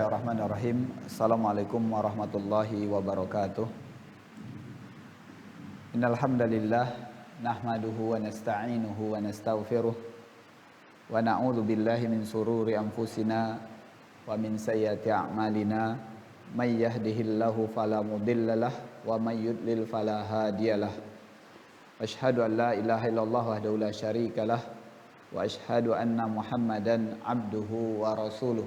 Bismillahirrahmanirrahim. Assalamualaikum warahmatullahi wabarakatuh. Innal hamdalillah nahmaduhu wa nasta'inuhu wa nastaghfiruh wa na'udzu billahi min sururi anfusina wa min sayyiati a'malina may yahdihillahu fala mudhillalah wa may yudlil fala hadiyalah. Asyhadu an la ilaha illallah wahdahu la syarikalah wa asyhadu anna Muhammadan abduhu wa rasuluh.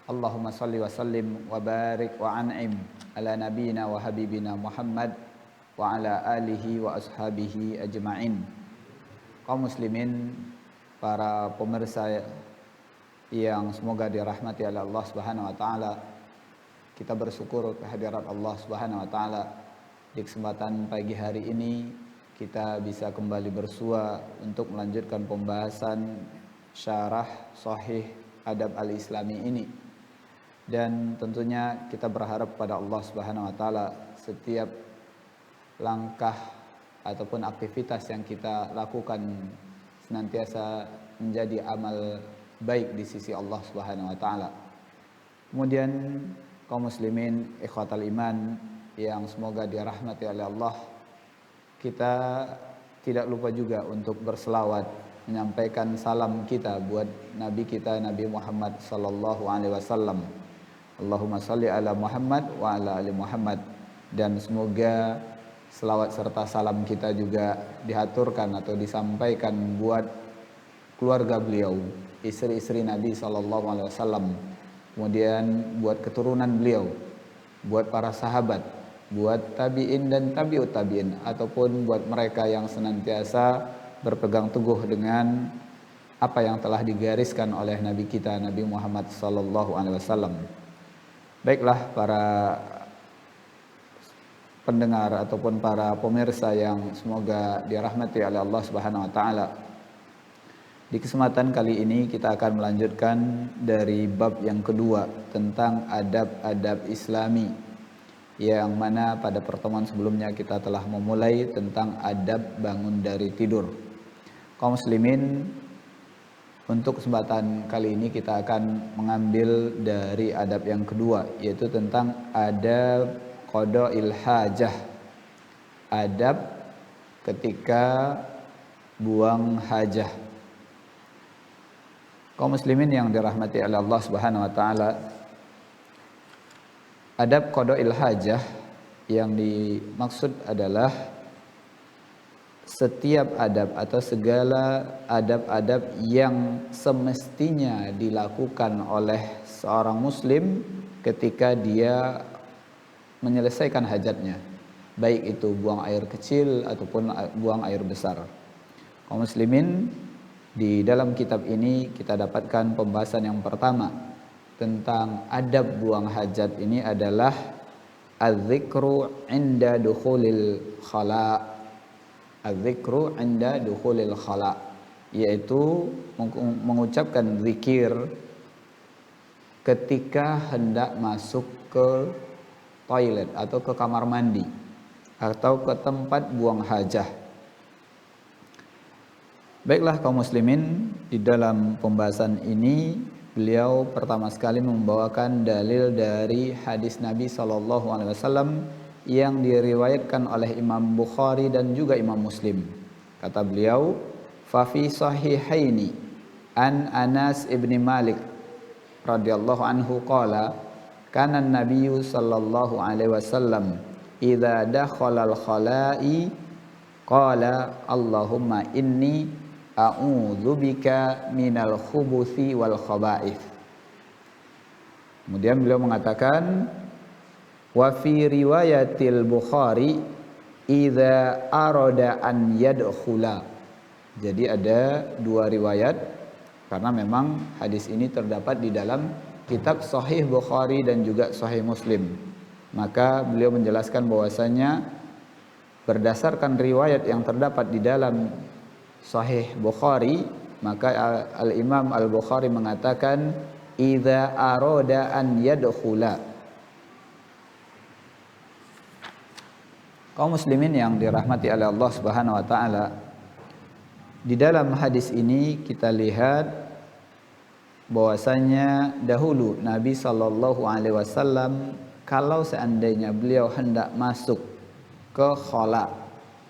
Allahumma salli wa sallim wa barik wa an'im ala nabiyina wa habibina Muhammad wa ala alihi wa ashabihi ajma'in. Kaum muslimin, para pemirsa yang semoga dirahmati oleh Allah Subhanahu wa taala, kita bersyukur kehadirat Allah Subhanahu wa taala. Di kesempatan pagi hari ini kita bisa kembali bersua untuk melanjutkan pembahasan syarah sahih adab al-islami ini. Dan tentunya kita berharap pada Allah Subhanahu wa taala setiap langkah ataupun aktivitas yang kita lakukan senantiasa menjadi amal baik di sisi Allah Subhanahu wa taala. Kemudian kaum muslimin ikhwatal iman yang semoga dirahmati oleh Allah, kita tidak lupa juga untuk berselawat, menyampaikan salam kita buat Nabi kita Nabi Muhammad sallallahu alaihi wasallam. Allahumma salli ala Muhammad wa ala ali Muhammad. Dan semoga selawat serta salam kita juga dihaturkan atau disampaikan buat keluarga beliau, istri-istri Nabi sallallahu alaihi wasallam, kemudian buat keturunan beliau, buat para sahabat, buat tabi'in dan tabi'ut tabi'in, ataupun buat mereka yang senantiasa berpegang teguh dengan apa yang telah digariskan oleh Nabi kita Nabi Muhammad sallallahu alaihi wasallam. Baiklah para pendengar ataupun para pemirsa yang semoga dirahmati oleh Allah Subhanahu wa taala. Di kesempatan kali ini kita akan melanjutkan dari bab yang kedua tentang adab-adab Islami, yang mana pada pertemuan sebelumnya kita telah memulai tentang adab bangun dari tidur. Kaum muslimin, untuk kesempatan kali ini kita akan mengambil dari adab yang kedua, yaitu tentang adab qada'il hajah, adab ketika buang hajah. Kaum muslimin yang dirahmati oleh Allah Subhanahu wa taala, adab qada'il hajah yang dimaksud adalah setiap adab atau segala adab-adab yang semestinya dilakukan oleh seorang muslim ketika dia menyelesaikan hajatnya, baik itu buang air kecil ataupun buang air besar. Kaum muslimin, di dalam kitab ini kita dapatkan pembahasan yang pertama tentang adab buang hajat. Ini adalah az-zikru 'inda dukhulil khala'. Az-zikru 'inda dukhulil khala', yaitu mengucapkan zikir ketika hendak masuk ke toilet atau ke kamar mandi atau ke tempat buang hajah. Baiklah kaum muslimin, di dalam pembahasan ini beliau pertama sekali membawakan dalil dari hadis Nabi sallallahu alaihi wasallam yang diriwayatkan oleh Imam Bukhari dan juga Imam Muslim. Kata beliau, fa fi sahihaini an Anas ibn Malik radhiyallahu anhu qala kana an-nabiyyu sallallahu alaihi wasallam idza dakhala al-khala'i qala Allahumma inni a'udzubika minal khubuthi wal khaba'ith. Kemudian beliau mengatakan, wa fi riwayatil Bukhari idza arada an yadkhula. Jadi ada dua riwayat karena memang hadis ini terdapat di dalam kitab Sahih Bukhari dan juga Sahih Muslim. Maka beliau menjelaskan bahwasanya berdasarkan riwayat yang terdapat di dalam Sahih Bukhari, maka Al-Imam Al-Bukhari mengatakan idza arada an yadkhula. Kaum muslimin yang dirahmati oleh Allah Subhanahu wa taala, di dalam hadis ini kita lihat bahwasanya dahulu Nabi Shallallahu Alaihi Wasallam kalau seandainya beliau hendak masuk ke khala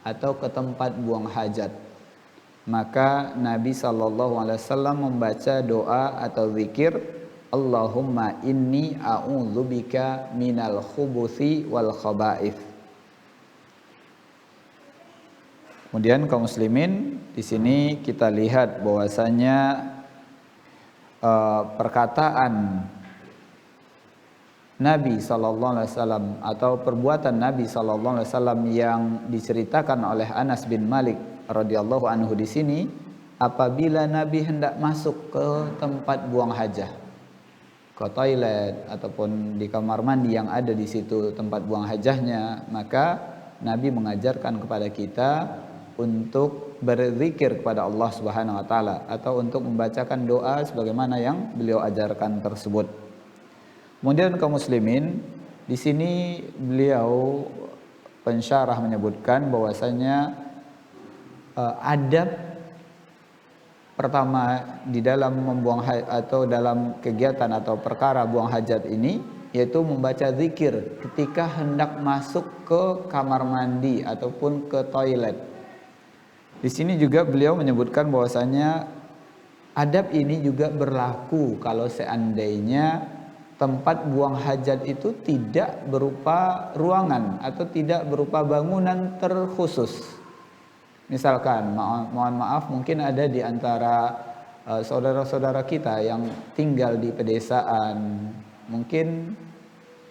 atau ke tempat buang hajat, maka Nabi Shallallahu Alaihi Wasallam membaca doa atau zikir, Allahumma inni a'udzubika minal khubuthi wal khaba'ith. Kemudian kaum muslimin, di sini kita lihat bahwasanya perkataan Nabi sallallahu alaihi wasallam atau perbuatan Nabi sallallahu alaihi wasallam yang diceritakan oleh Anas bin Malik radhiyallahu anhu di sini, apabila Nabi hendak masuk ke tempat buang hajah, ke toilet ataupun di kamar mandi yang ada di situ tempat buang hajahnya, maka Nabi mengajarkan kepada kita untuk berzikir kepada Allah Subhanahu wa taala atau untuk membacakan doa sebagaimana yang beliau ajarkan tersebut. Kemudian kaum muslimin, di sini beliau pensyarah menyebutkan bahwasanya adab pertama di dalam membuang atau dalam kegiatan atau perkara buang hajat ini yaitu membaca zikir ketika hendak masuk ke kamar mandi ataupun ke toilet. Di sini juga beliau menyebutkan bahwasanya adab ini juga berlaku kalau seandainya tempat buang hajat itu tidak berupa ruangan atau tidak berupa bangunan terkhusus. Misalkan, mohon maaf, mungkin ada di antara saudara-saudara kita yang tinggal di pedesaan, mungkin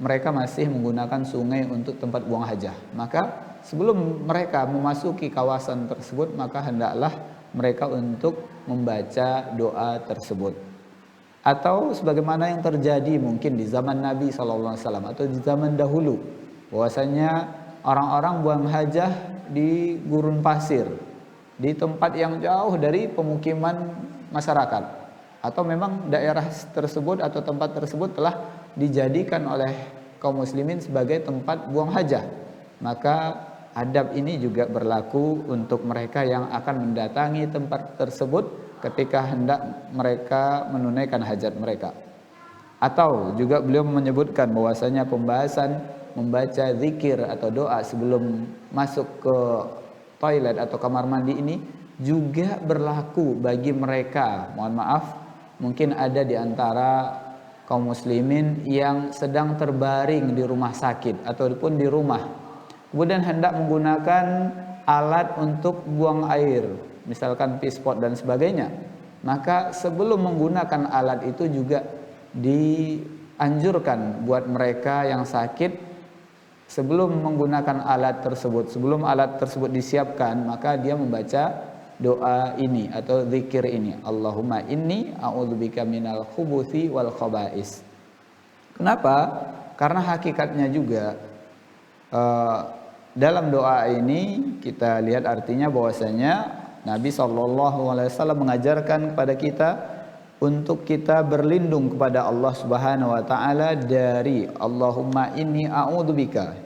mereka masih menggunakan sungai untuk tempat buang hajat. Maka sebelum mereka memasuki kawasan tersebut, maka hendaklah mereka untuk membaca doa tersebut. Atau sebagaimana yang terjadi mungkin di zaman Nabi SAW atau di zaman dahulu, bahwasanya orang-orang buang hajah di gurun pasir, di tempat yang jauh dari pemukiman masyarakat, atau memang daerah tersebut atau tempat tersebut telah dijadikan oleh kaum muslimin sebagai tempat buang hajah. Maka adab ini juga berlaku untuk mereka yang akan mendatangi tempat tersebut ketika hendak mereka menunaikan hajat mereka. Atau juga beliau menyebutkan bahwasanya pembahasan membaca zikir atau doa sebelum masuk ke toilet atau kamar mandi ini juga berlaku bagi mereka, mohon maaf, mungkin ada di antara kaum muslimin yang sedang terbaring di rumah sakit ataupun di rumah, kemudian hendak menggunakan alat untuk buang air, misalkan pispot dan sebagainya. Maka sebelum menggunakan alat itu juga dianjurkan buat mereka yang sakit, sebelum menggunakan alat tersebut, sebelum alat tersebut disiapkan, maka dia membaca doa ini atau zikir ini, Allahumma inni a'udzubika minal khubuthi wal khaba'is. Kenapa? Karena hakikatnya juga dalam doa ini kita lihat artinya bahwasanya Nabi SAW mengajarkan kepada kita untuk kita berlindung kepada Allah Subhanahu wa taala dari Allahumma inni a'udzubika,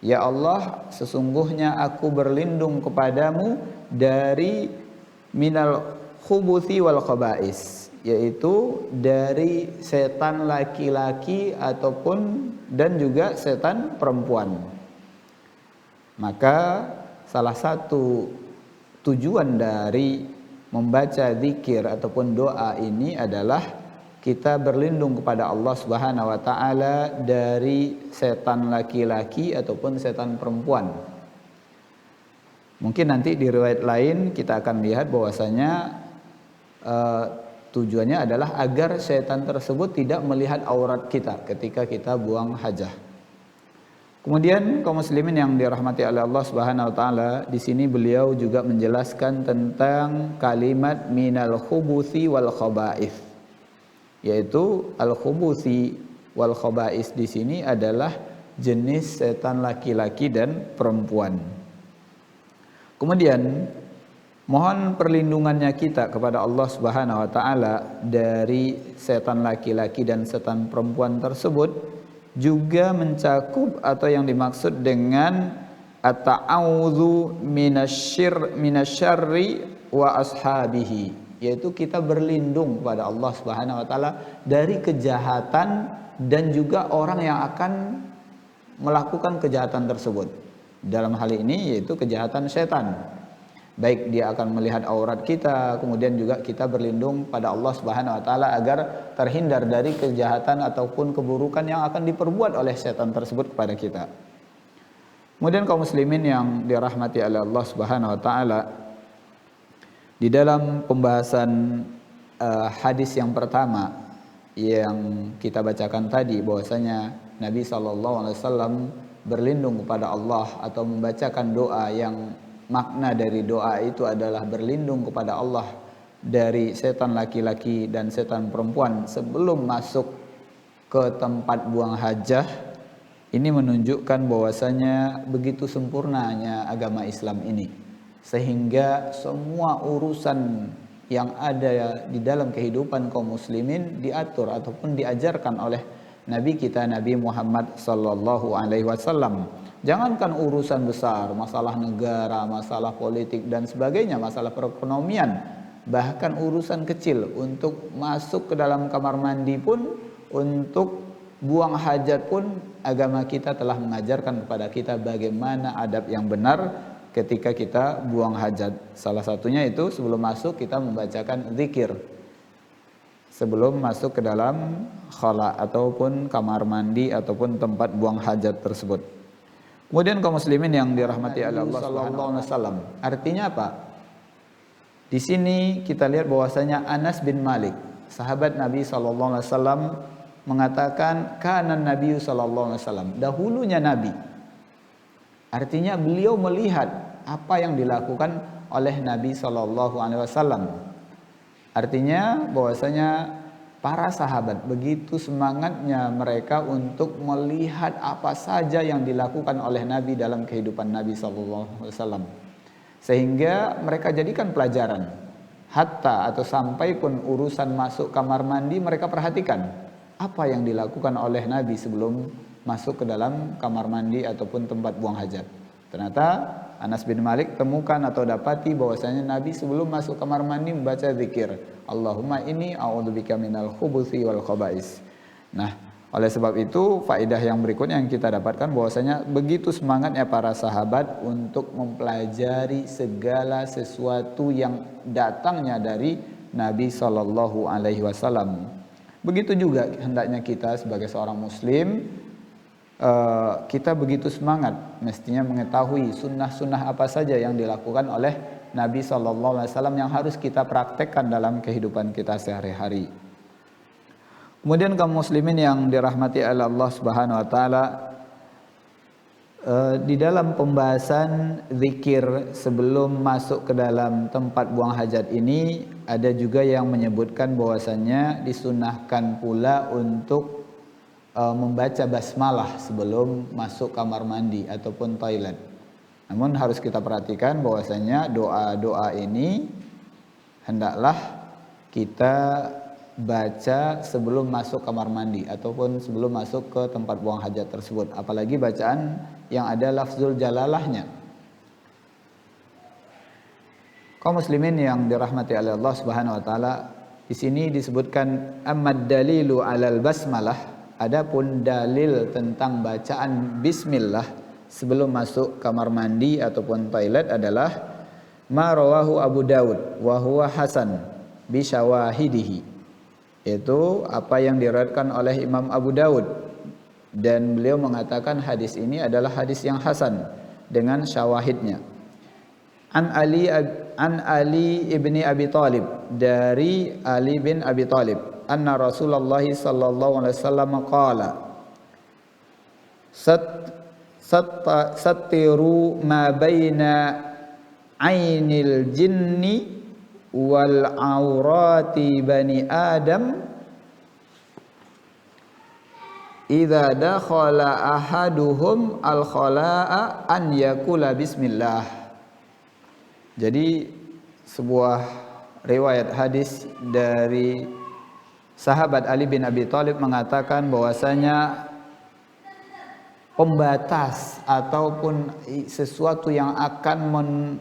ya Allah, sesungguhnya aku berlindung kepadamu dari minal khubuthi wal khaba'is, yaitu dari setan laki-laki ataupun dan juga setan perempuan. Maka salah satu tujuan dari membaca zikir ataupun doa ini adalah kita berlindung kepada Allah Subhanahu wa taala dari setan laki-laki ataupun setan perempuan. Mungkin nanti di riwayat lain kita akan lihat bahwasanya tujuannya adalah agar setan tersebut tidak melihat aurat kita ketika kita buang hajah. Kemudian kaum muslimin yang dirahmati oleh Allah Subhanahu wa taala, di sini beliau juga menjelaskan tentang kalimat minal khubuthi wal khaba'ith, yaitu al khubuthi wal khaba'ith di sini adalah jenis setan laki-laki dan perempuan. Kemudian mohon perlindungannya kita kepada Allah Subhanahu wa taala dari setan laki-laki dan setan perempuan tersebut juga mencakup atau yang dimaksud dengan at-ta'awudzu minasyarri wa ashabihi, yaitu kita berlindung kepada Allah Subhanahu wa taala dari kejahatan dan juga orang yang akan melakukan kejahatan tersebut. Dalam hal ini yaitu kejahatan setan. Baik dia akan melihat aurat kita, kemudian juga kita berlindung pada Allah Subhanahu wa taala agar terhindar dari kejahatan ataupun keburukan yang akan diperbuat oleh setan tersebut kepada kita. Kemudian kaum muslimin yang dirahmati oleh Allah Subhanahu wa taala, di dalam pembahasan hadis yang pertama yang kita bacakan tadi, bahwasanya Nabi SAW berlindung kepada Allah atau membacakan doa yang makna dari doa itu adalah berlindung kepada Allah dari setan laki-laki dan setan perempuan sebelum masuk ke tempat buang hajah. Ini menunjukkan bahwasanya begitu sempurnanya agama Islam ini, sehingga semua urusan yang ada di dalam kehidupan kaum muslimin diatur ataupun diajarkan oleh Nabi kita Nabi Muhammad sallallahu alaihi wasallam. Jangankan urusan besar, masalah negara, masalah politik dan sebagainya, masalah perekonomian, bahkan urusan kecil untuk masuk ke dalam kamar mandi pun, untuk buang hajat pun, agama kita telah mengajarkan kepada kita bagaimana adab yang benar ketika kita buang hajat. Salah satunya itu sebelum masuk kita membacakan zikir sebelum masuk ke dalam khala ataupun kamar mandi ataupun tempat buang hajat tersebut. Kemudian kaum muslimin yang dirahmati Allah sallallahu alaihi wasallam, artinya apa? Di sini kita lihat bahwasanya Anas bin Malik, sahabat Nabi sallallahu alaihi wasallam, mengatakan kana Nabi sallallahu alaihi wasallam, dahulunya Nabi. Artinya beliau melihat apa yang dilakukan oleh Nabi sallallahu alaihi wasallam. Artinya bahwasanya para sahabat begitu semangatnya mereka untuk melihat apa saja yang dilakukan oleh Nabi dalam kehidupan Nabi sallallahu alaihi wasallam, sehingga mereka jadikan pelajaran. Hatta atau sampai pun urusan masuk kamar mandi mereka perhatikan apa yang dilakukan oleh Nabi sebelum masuk ke dalam kamar mandi ataupun tempat buang hajat. Ternyata Anas bin Malik temukan atau dapati bahwasanya Nabi sebelum masuk kamar mandi membaca zikir, Allahumma inni a'udzubika minal khubuthi wal khaba'is. Nah, oleh sebab itu faedah yang berikutnya yang kita dapatkan bahwasanya begitu semangatnya para sahabat untuk mempelajari segala sesuatu yang datangnya dari Nabi sallallahu alaihi wasallam. Begitu juga hendaknya kita sebagai seorang muslim, kita begitu semangat mestinya mengetahui sunnah-sunnah apa saja yang dilakukan oleh Nabi SAW yang harus kita praktekkan dalam kehidupan kita sehari-hari. Kemudian kaum muslimin yang dirahmati oleh Allah Subhanahu wa taala, di dalam pembahasan zikir sebelum masuk ke dalam tempat buang hajat ini ada juga yang menyebutkan bahwasannya disunahkan pula untuk membaca basmalah sebelum masuk kamar mandi ataupun toilet. Namun harus kita perhatikan bahwasanya doa-doa ini hendaklah kita baca sebelum masuk kamar mandi ataupun sebelum masuk ke tempat buang hajat tersebut, apalagi bacaan yang ada lafzul jalalahnya. Kaum muslimin yang dirahmati oleh Allah Subhanahu wa taala, di sini disebutkan ammad dalilu alal basmalah. Adapun dalil tentang bacaan bismillah sebelum masuk kamar mandi ataupun toilet adalah ma rawahu Abu Daud wa huwa hasan bi syawahidihi. Itu apa yang diriwayatkan oleh Imam Abu Daud dan beliau mengatakan hadis ini adalah hadis yang hasan dengan syawahidnya. An Ali ibni Abi Thalib, dari Ali bin Abi Thalib, anna Rasulullah sallallahu alaihi wasallam qala sattiru ma baina ainil jinni wal aurati bani adam idza dakhala ahaduhum al khalaa an yakula bismillah. Jadi sebuah riwayat hadis dari sahabat Ali bin Abi Thalib mengatakan bahwasanya pembatas ataupun sesuatu yang akan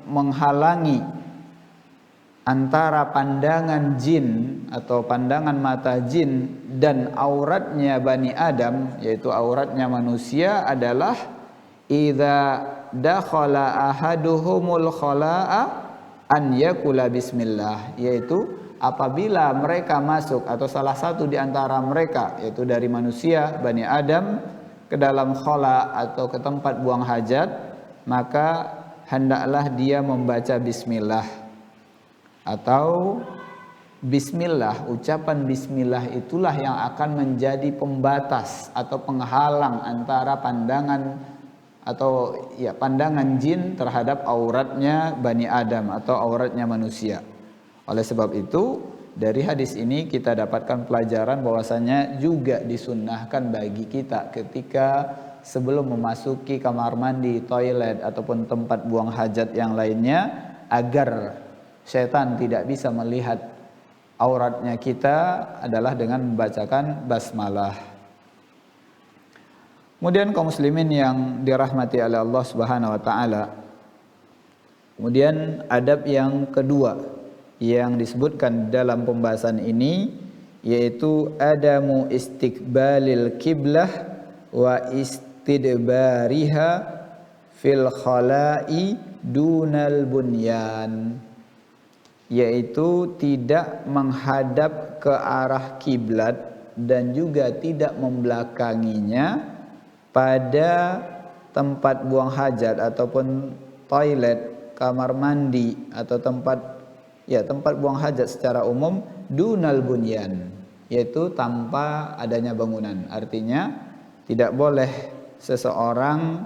menghalangi antara pandangan jin atau pandangan mata jin dan auratnya Bani Adam, yaitu auratnya manusia, adalah idza dakhala ahaduhumul khala'a an yakula bismillah, yaitu apabila mereka masuk atau salah satu di antara mereka, yaitu dari manusia Bani Adam, ke dalam khala atau ke tempat buang hajat, maka hendaklah dia membaca bismillah. Atau bismillah, ucapan bismillah itulah yang akan menjadi pembatas atau penghalang antara pandangan atau pandangan jin terhadap auratnya Bani Adam atau auratnya manusia. Oleh sebab itu, dari hadis ini kita dapatkan pelajaran bahwasanya juga disunnahkan bagi kita ketika sebelum memasuki kamar mandi, toilet ataupun tempat buang hajat yang lainnya, agar setan tidak bisa melihat auratnya kita, adalah dengan membacakan basmalah. Kemudian kaum muslimin yang dirahmati oleh Allah Subhanahu wa taala, kemudian adab yang kedua yang disebutkan dalam pembahasan ini, yaitu adamu istiqbalil kiblah wa istidbariha fil khala'i dunal bunyan, yaitu tidak menghadap ke arah kiblat dan juga tidak membelakanginya pada tempat buang hajat ataupun toilet, kamar mandi atau tempat buang hajat secara umum, dunal bunyan, yaitu tanpa adanya bangunan. Artinya tidak boleh seseorang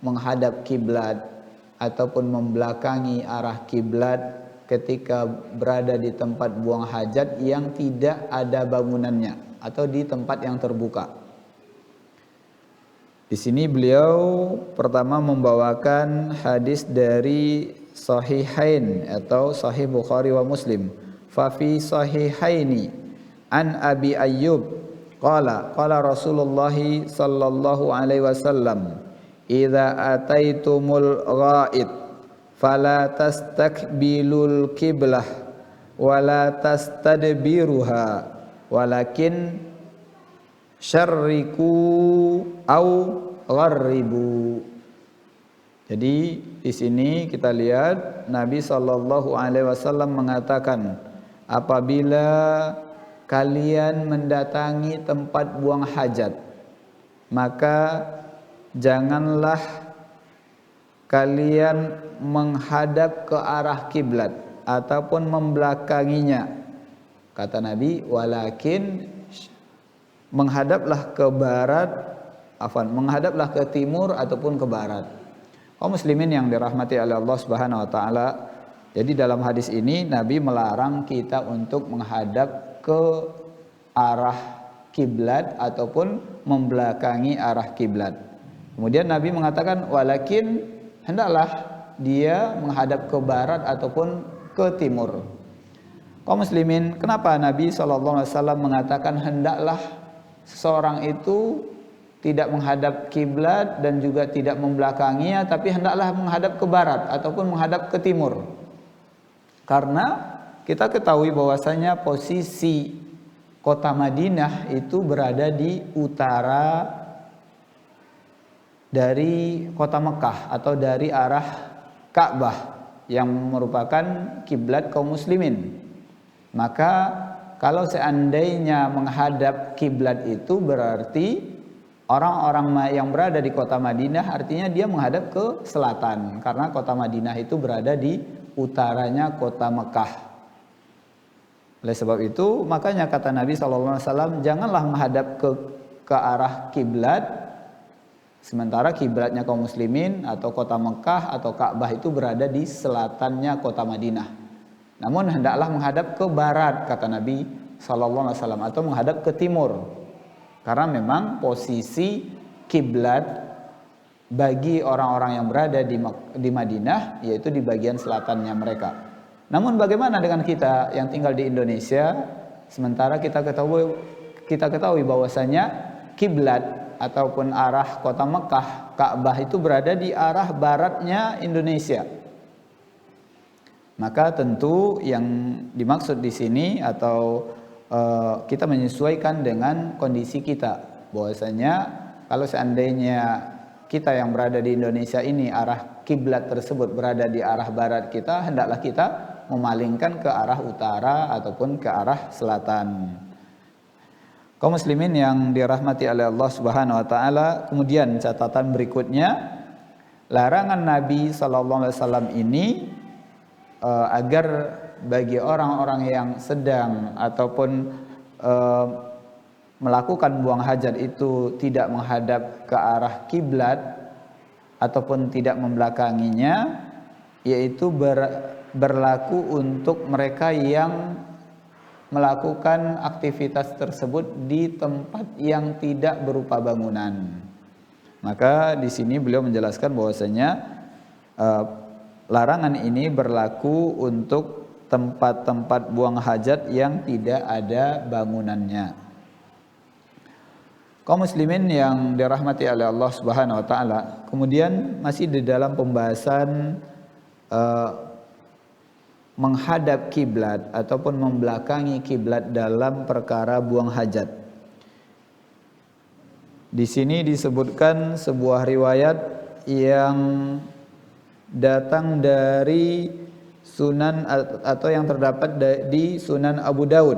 menghadap kiblat ataupun membelakangi arah kiblat ketika berada di tempat buang hajat yang tidak ada bangunannya atau di tempat yang terbuka. Di sini beliau pertama membawakan hadis dari Sahihain atau Sahih Bukhari wa Muslim. Fa fi sahihaini an Abi Ayyub qala Rasulullah sallallahu alaihi wasallam, idza ataitumul ghaid fala tastakbilul qiblah wala tastadbiruha walakin syarriku au gharribu. Jadi di sini kita lihat Nabi Shallallahu Alaihi Wasallam mengatakan, apabila kalian mendatangi tempat buang hajat, maka janganlah kalian menghadap ke arah kiblat ataupun membelakanginya. Kata Nabi, walakin menghadaplah ke barat, menghadaplah ke timur ataupun ke barat. Kaum muslimin yang dirahmati oleh Allah Subhanahu wa taala, jadi dalam hadis ini Nabi melarang kita untuk menghadap ke arah kiblat ataupun membelakangi arah kiblat. Kemudian Nabi mengatakan, walakin hendaklah dia menghadap ke barat ataupun ke timur. Kaum muslimin, kenapa Nabi SAW mengatakan hendaklah seseorang itu tidak menghadap kiblat dan juga tidak membelakanginya, tapi hendaklah menghadap ke barat ataupun menghadap ke timur? Karena kita ketahui bahwasanya posisi kota Madinah itu berada di utara dari kota Mekah atau dari arah Ka'bah yang merupakan kiblat kaum muslimin. Maka kalau seandainya menghadap kiblat itu berarti orang-orang yang berada di kota Madinah artinya dia menghadap ke selatan, karena kota Madinah itu berada di utaranya kota Mekah. Oleh sebab itu makanya kata Nabi SAW, janganlah menghadap ke arah kiblat sementara kiblatnya kaum muslimin atau kota Mekah atau Ka'bah itu berada di selatannya kota Madinah. Namun hendaklah menghadap ke barat, kata Nabi SAW, atau menghadap ke timur. Karena memang posisi kiblat bagi orang-orang yang berada di Madinah yaitu di bagian selatannya mereka. Namun bagaimana dengan kita yang tinggal di Indonesia, sementara kita ketahui bahwasanya kiblat ataupun arah kota Mekah, Ka'bah itu berada di arah baratnya Indonesia. Maka tentu yang dimaksud di sini atau kita menyesuaikan dengan kondisi kita. Bahwasanya kalau seandainya kita yang berada di Indonesia ini arah kiblat tersebut berada di arah barat kita, hendaklah kita memalingkan ke arah utara ataupun ke arah selatan. Kaum muslimin yang dirahmati oleh Allah Subhanahu wa taala, kemudian catatan berikutnya, larangan Nabi sallallahu alaihi wasallam ini agar bagi orang-orang yang sedang ataupun melakukan buang hajat itu tidak menghadap ke arah kiblat ataupun tidak membelakanginya, yaitu berlaku untuk mereka yang melakukan aktivitas tersebut di tempat yang tidak berupa bangunan. Maka di sini beliau menjelaskan bahwasanya larangan ini berlaku untuk tempat-tempat buang hajat yang tidak ada bangunannya. Kaum muslimin yang dirahmati oleh Allah Subhanahu wa taala, kemudian masih di dalam pembahasan menghadap kiblat ataupun membelakangi kiblat dalam perkara buang hajat. Di sini disebutkan sebuah riwayat yang datang dari Sunan atau yang terdapat di Sunan Abu Daud.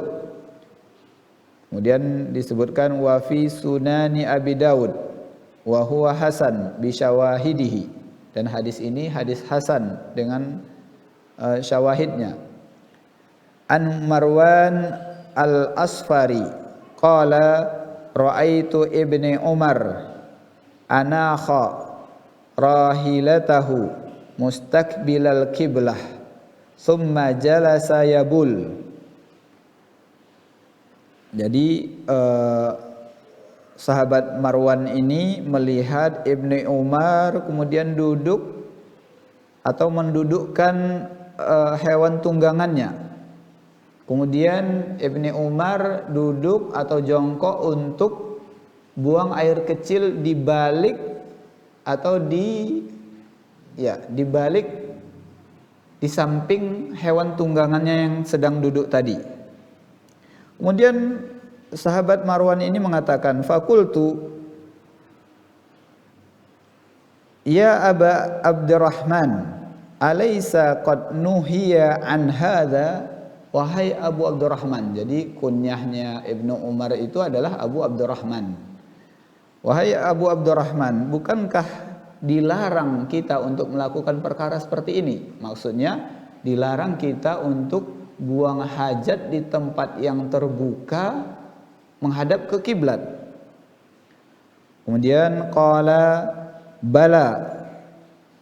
Kemudian disebutkan wa fi Sunani Abi Daud wa huwa hasan bi syawahidihi, dan hadis ini hadis hasan dengan syawahidnya. An Marwan Al-Asfari qala ra'aitu ibni Umar anakha rahilatahu mustaqbilal qiblah summa jalasa yabul. Jadi sahabat Marwan ini melihat Ibni Umar kemudian duduk atau mendudukkan hewan tunggangannya. Kemudian Ibni Umar duduk atau jongkok untuk buang air kecil di balik atau di balik di samping hewan tunggangannya yang sedang duduk tadi. Kemudian sahabat Marwan ini mengatakan, "Fakultu ya Aba Abdurrahman, alaysa qad nuhiya an hadza?" Wahai Abu Abdurrahman. Jadi kunyahnya Ibnu Umar itu adalah Abu Abdurrahman. Wahai Abu Abdurrahman, bukankah dilarang kita untuk melakukan perkara seperti ini? Maksudnya dilarang kita untuk buang hajat di tempat yang terbuka menghadap ke kiblat. Kemudian qala bala,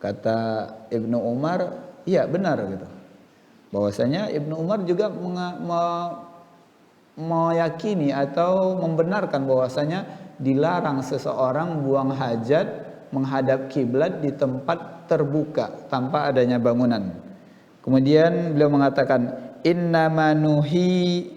kata Ibnu Umar, iya benar gitu. Bahwasanya Ibnu Umar juga meyakini atau membenarkan bahwasanya dilarang seseorang buang hajat menghadap kiblat di tempat terbuka tanpa adanya bangunan. Kemudian beliau mengatakan, innama nuhi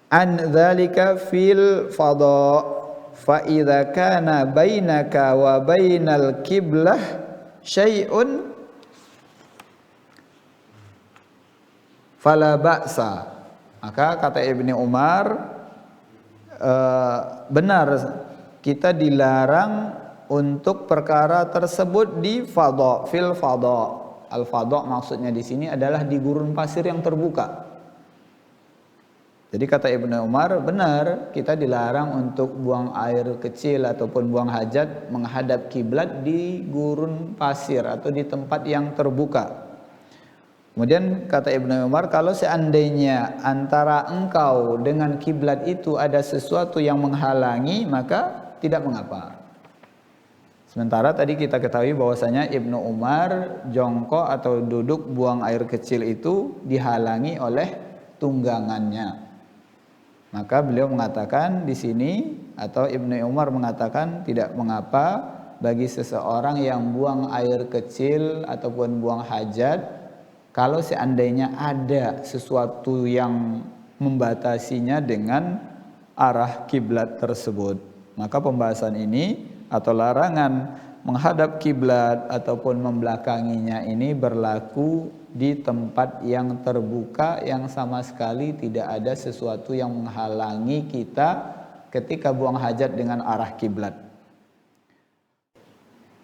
an dzalika fil fadha fa idza kana bainaka wa bainal qiblah syai'un fala ba'sa. Maka kata Ibnu Umar, benar kita dilarang untuk perkara tersebut di fadha, fil fadha. Al-fadha maksudnya di sini adalah di gurun pasir yang terbuka. Jadi kata Ibnu Umar, benar kita dilarang untuk buang air kecil ataupun buang hajat menghadap kiblat di gurun pasir atau di tempat yang terbuka. Kemudian kata Ibnu Umar, kalau seandainya antara engkau dengan kiblat itu ada sesuatu yang menghalangi, maka tidak mengapa. Sementara tadi kita ketahui bahwasanya Ibnu Umar jongkok atau duduk buang air kecil itu dihalangi oleh tunggangannya. Maka beliau mengatakan di sini, atau Ibnu Umar mengatakan tidak mengapa bagi seseorang yang buang air kecil ataupun buang hajat, kalau seandainya ada sesuatu yang membatasinya dengan arah kiblat tersebut. Maka pembahasan ini atau larangan menghadap kiblat ataupun membelakanginya ini berlaku di tempat yang terbuka yang sama sekali tidak ada sesuatu yang menghalangi kita ketika buang hajat dengan arah kiblat.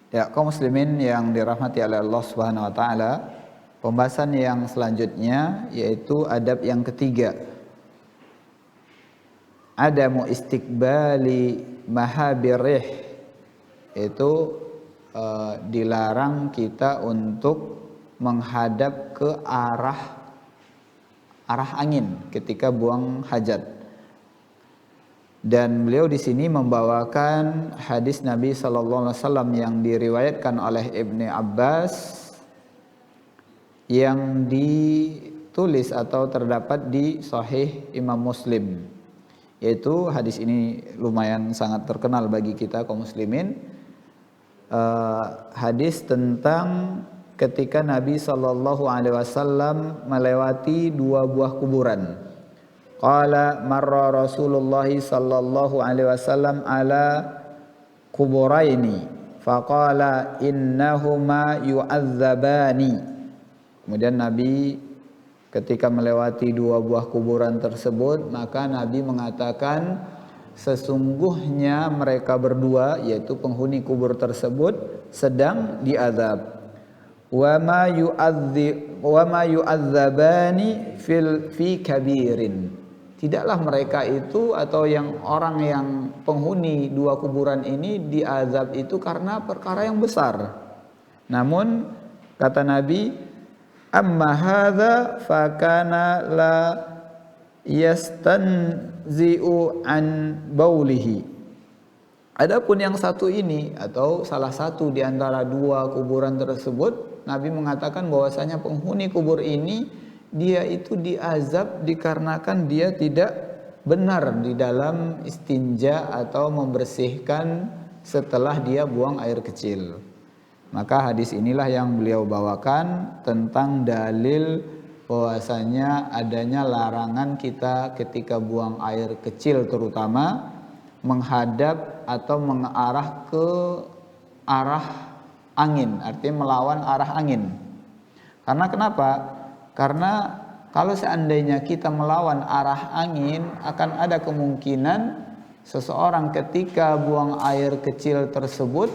Ya, kaum muslimin yang dirahmati oleh Allah Subhanahu wa taala, pembahasan yang selanjutnya yaitu adab yang ketiga. Adamu istiqbali mahabirih, itu dilarang kita untuk menghadap ke arah angin ketika buang hajat. Dan beliau di sini membawakan hadis Nabi sallallahu alaihi wasallam yang diriwayatkan oleh Ibnu Abbas yang ditulis atau terdapat di Sahih Imam Muslim. Yaitu hadis ini lumayan sangat terkenal bagi kita kaum muslimin. Hadis tentang ketika Nabi sallallahu alaihi wasallam melewati dua buah kuburan. Qala marra Rasulullah sallallahu alaihi wasallam ala kuburaini faqala innahuma yu'adzabani. Kemudian Nabi ketika melewati dua buah kuburan tersebut, maka Nabi mengatakan sesungguhnya mereka berdua, yaitu penghuni kubur tersebut, sedang diazab. Wa ma yu'adzabani fi kabirin. Tidaklah mereka itu atau yang orang yang penghuni dua kuburan ini diazab itu karena perkara yang besar. Namun kata Nabi, amma hadza fakana la yastanzi'u an baulihi. Adapun yang satu ini atau salah satu di antara dua kuburan tersebut, Nabi mengatakan bahwasanya penghuni kubur ini dia itu diazab dikarenakan dia tidak benar di dalam istinja atau membersihkan setelah dia buang air kecil. Maka hadis inilah yang beliau bawakan tentang dalil bahwasanya adanya larangan kita ketika buang air kecil terutama menghadap atau mengarah ke arah angin, artinya melawan arah angin. Karena kenapa? Karena kalau seandainya kita melawan arah angin, akan ada kemungkinan seseorang ketika buang air kecil tersebut,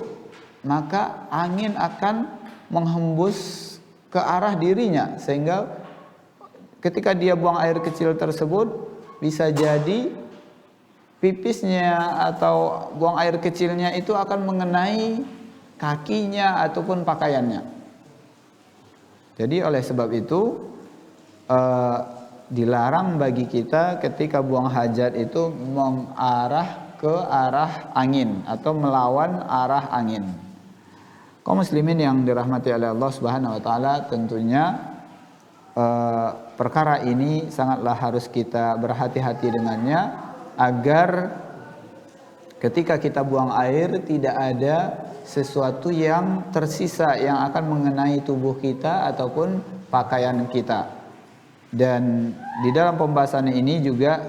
maka angin akan menghembus ke arah dirinya, sehingga ketika dia buang air kecil tersebut bisa jadi pipisnya atau buang air kecilnya itu akan mengenai kakinya ataupun pakaiannya. Jadi oleh sebab itu dilarang bagi kita ketika buang hajat itu mengarah ke arah angin atau melawan arah angin. Kaum muslimin yang dirahmati oleh Allah Subhanahu wa taala, tentunya perkara ini sangatlah harus kita berhati-hati dengannya agar ketika kita buang air tidak ada sesuatu yang tersisa yang akan mengenai tubuh kita ataupun pakaian kita. Dan di dalam pembahasan ini juga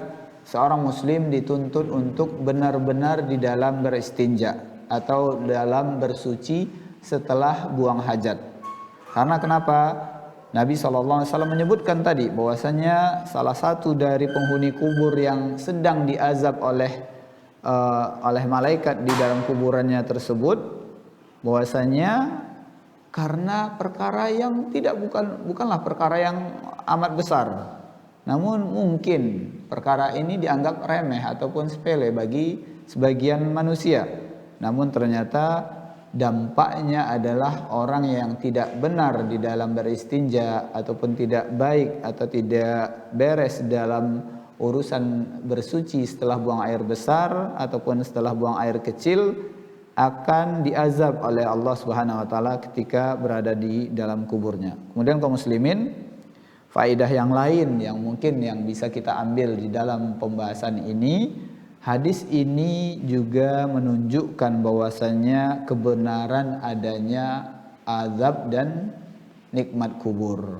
seorang muslim dituntut untuk benar-benar di dalam beristinja atau dalam bersuci setelah buang hajat. Karena kenapa? Nabi SAW menyebutkan tadi bahwasanya salah satu dari penghuni kubur yang sedang diazab oleh malaikat di dalam kuburannya tersebut, bahwasanya karena perkara yang bukanlah perkara yang amat besar, namun mungkin perkara ini dianggap remeh ataupun sepele bagi sebagian manusia, namun ternyata dampaknya adalah orang yang tidak benar di dalam beristinja ataupun tidak baik atau tidak beres dalam urusan bersuci setelah buang air besar ataupun setelah buang air kecil akan diazab oleh Allah Subhanahu wa taala ketika berada di dalam kuburnya. Kemudian kaum muslimin, faedah yang lain yang mungkin yang bisa kita ambil di dalam pembahasan ini, hadis ini juga menunjukkan bahwasannya kebenaran adanya azab dan nikmat kubur.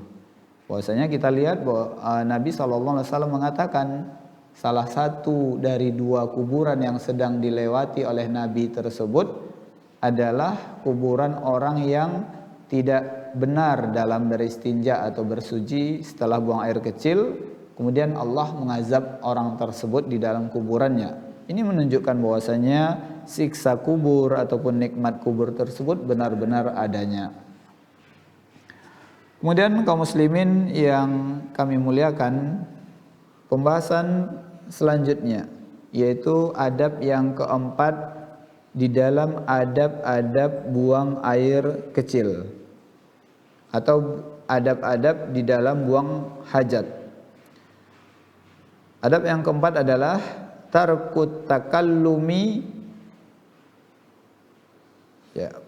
Bahwasanya kita lihat bahwa Nabi SAW mengatakan salah satu dari dua kuburan yang sedang dilewati oleh Nabi tersebut adalah kuburan orang yang tidak benar dalam beristinja atau bersuci setelah buang air kecil, kemudian Allah mengazab orang tersebut di dalam kuburannya. Ini menunjukkan bahwasanya siksa kubur ataupun nikmat kubur tersebut benar-benar adanya. Kemudian kaum muslimin yang kami muliakan, pembahasan selanjutnya yaitu adab yang keempat di dalam adab-adab buang air kecil atau adab-adab di dalam buang hajat. Adab yang keempat adalah tarkut takallumi,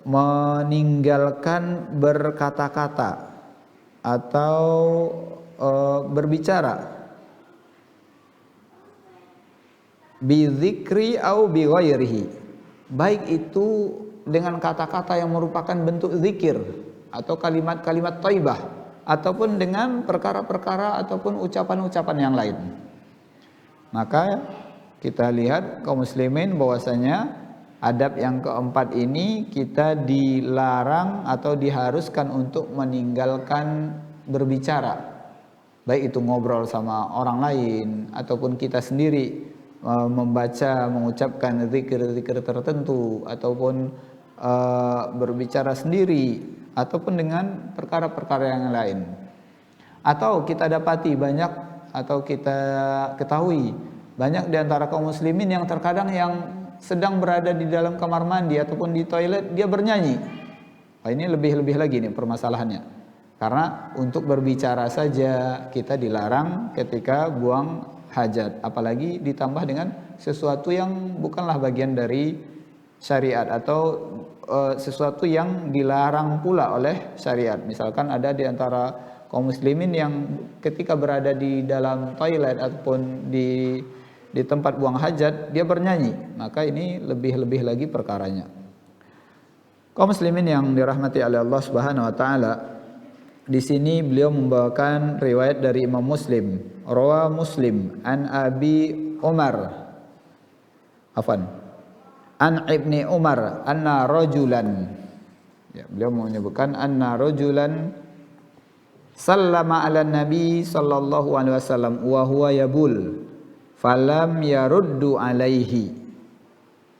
meninggalkan berkata-kata atau berbicara, bizikri au bighairihi, baik itu dengan kata-kata yang merupakan bentuk zikir atau kalimat-kalimat thayyibah ataupun dengan perkara-perkara ataupun ucapan-ucapan yang lain. Maka kita lihat kaum muslimin bahwasanya adab yang keempat ini kita dilarang atau diharuskan untuk meninggalkan berbicara, baik itu ngobrol sama orang lain ataupun kita sendiri membaca, mengucapkan zikir-zikir tertentu ataupun berbicara sendiri ataupun dengan perkara-perkara yang lain. Atau kita dapati banyak atau kita ketahui banyak di antara kaum muslimin yang terkadang yang sedang berada di dalam kamar mandi ataupun di toilet dia bernyanyi. Ini lebih-lebih lagi nih permasalahannya. Karena untuk berbicara saja kita dilarang ketika buang hajat, apalagi ditambah dengan sesuatu yang bukanlah bagian dari syariat atau sesuatu yang dilarang pula oleh syariat. Misalkan ada di antara kaum muslimin yang ketika berada di dalam toilet ataupun di tempat buang hajat dia bernyanyi, maka ini lebih-lebih lagi perkaranya. Kaum muslimin yang dirahmati oleh Allah Subhanahu wa taala, di sini beliau membawakan riwayat dari Imam Muslim, rawa Muslim an Abi Umar, an Ibni Umar anna rajulan, beliau menyebutkan anna rajulan sallama ala Nabi sallallahu alaihi wasallam wa huwa yabul falam yaruddu alaihi.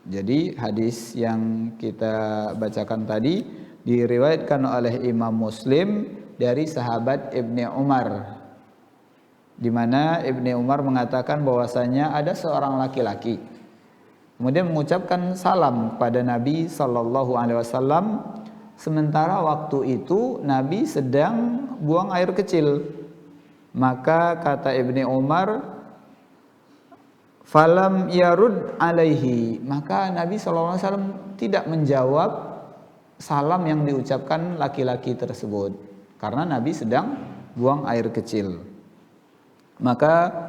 Jadi hadis yang kita bacakan tadi diriwayatkan oleh Imam Muslim dari sahabat Ibni Umar, di mana Ibni Umar mengatakan bahwasanya ada seorang laki-laki kemudian mengucapkan salam kepada Nabi sallallahu alaihi wasallam, sementara waktu itu Nabi sedang buang air kecil. Maka kata Ibni Umar, falam yarud alaihi, maka Nabi SAW tidak menjawab salam yang diucapkan laki-laki tersebut karena Nabi sedang buang air kecil. Maka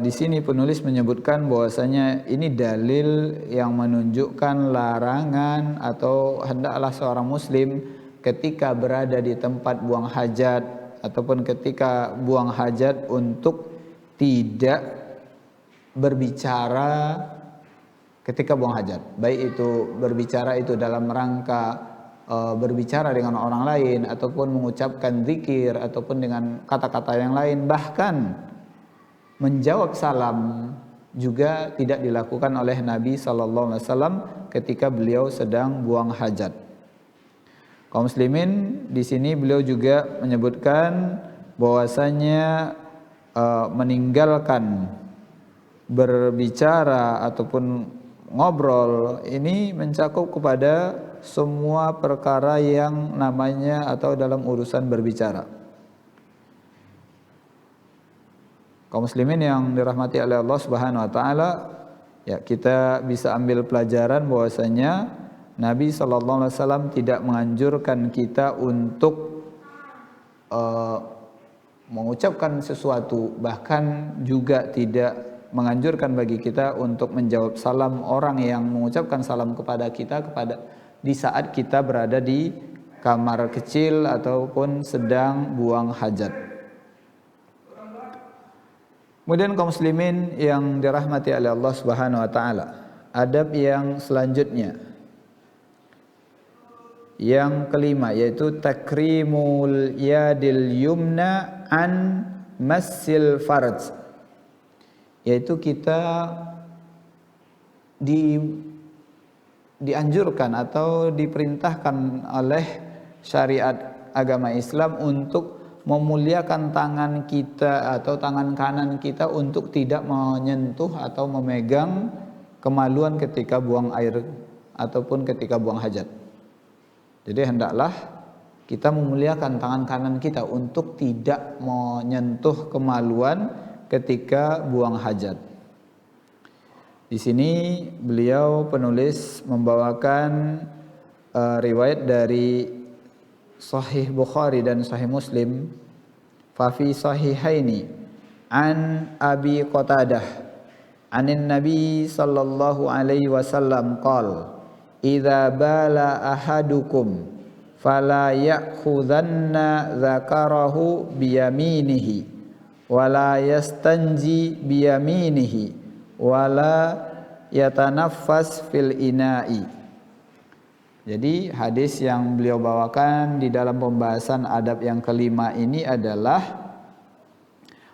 di sini penulis menyebutkan bahwasanya ini dalil yang menunjukkan larangan atau hendaklah seorang muslim ketika berada di tempat buang hajat ataupun ketika buang hajat untuk tidak berbicara ketika buang hajat, baik itu berbicara itu dalam rangka berbicara dengan orang lain ataupun mengucapkan zikir ataupun dengan kata-kata yang lain, bahkan menjawab salam juga tidak dilakukan oleh Nabi sallallahu alaihi wasallam ketika beliau sedang buang hajat. Kaum muslimin, di sini beliau juga menyebutkan bahwasanya meninggalkan berbicara ataupun ngobrol ini mencakup kepada semua perkara yang namanya atau dalam urusan berbicara. Kaum muslimin yang dirahmati oleh Allah Subhanahu wa taala, kita bisa ambil pelajaran bahwasanya Nabi sallallahu alaihi wasallam tidak menganjurkan kita untuk mengucapkan sesuatu, bahkan juga tidak menganjurkan bagi kita untuk menjawab salam orang yang mengucapkan salam kepada kita di saat kita berada di kamar kecil ataupun sedang buang hajat. Kemudian kaum muslimin yang dirahmati oleh Allah Subhanahu wa taala, adab yang selanjutnya yang kelima, yaitu takrimul yadil yumna an massil farj, yaitu kita dianjurkan atau diperintahkan oleh syariat agama Islam untuk memuliakan tangan kita atau tangan kanan kita untuk tidak menyentuh atau memegang kemaluan ketika buang air ataupun ketika buang hajat. Jadi hendaklah kita memuliakan tangan kanan kita untuk tidak menyentuh kemaluan ketika buang hajat. Di sini beliau penulis membawakan riwayat dari Sahih Bukhari dan Sahih Muslim. Fa fi sahihaini an Abi Qatadah anin Nabi sallallahu alaihi wasallam qala idza bala ahadukum fala ya'khudhanna dzakarahu biyaminihi wala yastanji biyaminihi wala yatanaffas fil ina'i. Jadi hadis yang beliau bawakan di dalam pembahasan adab yang kelima ini adalah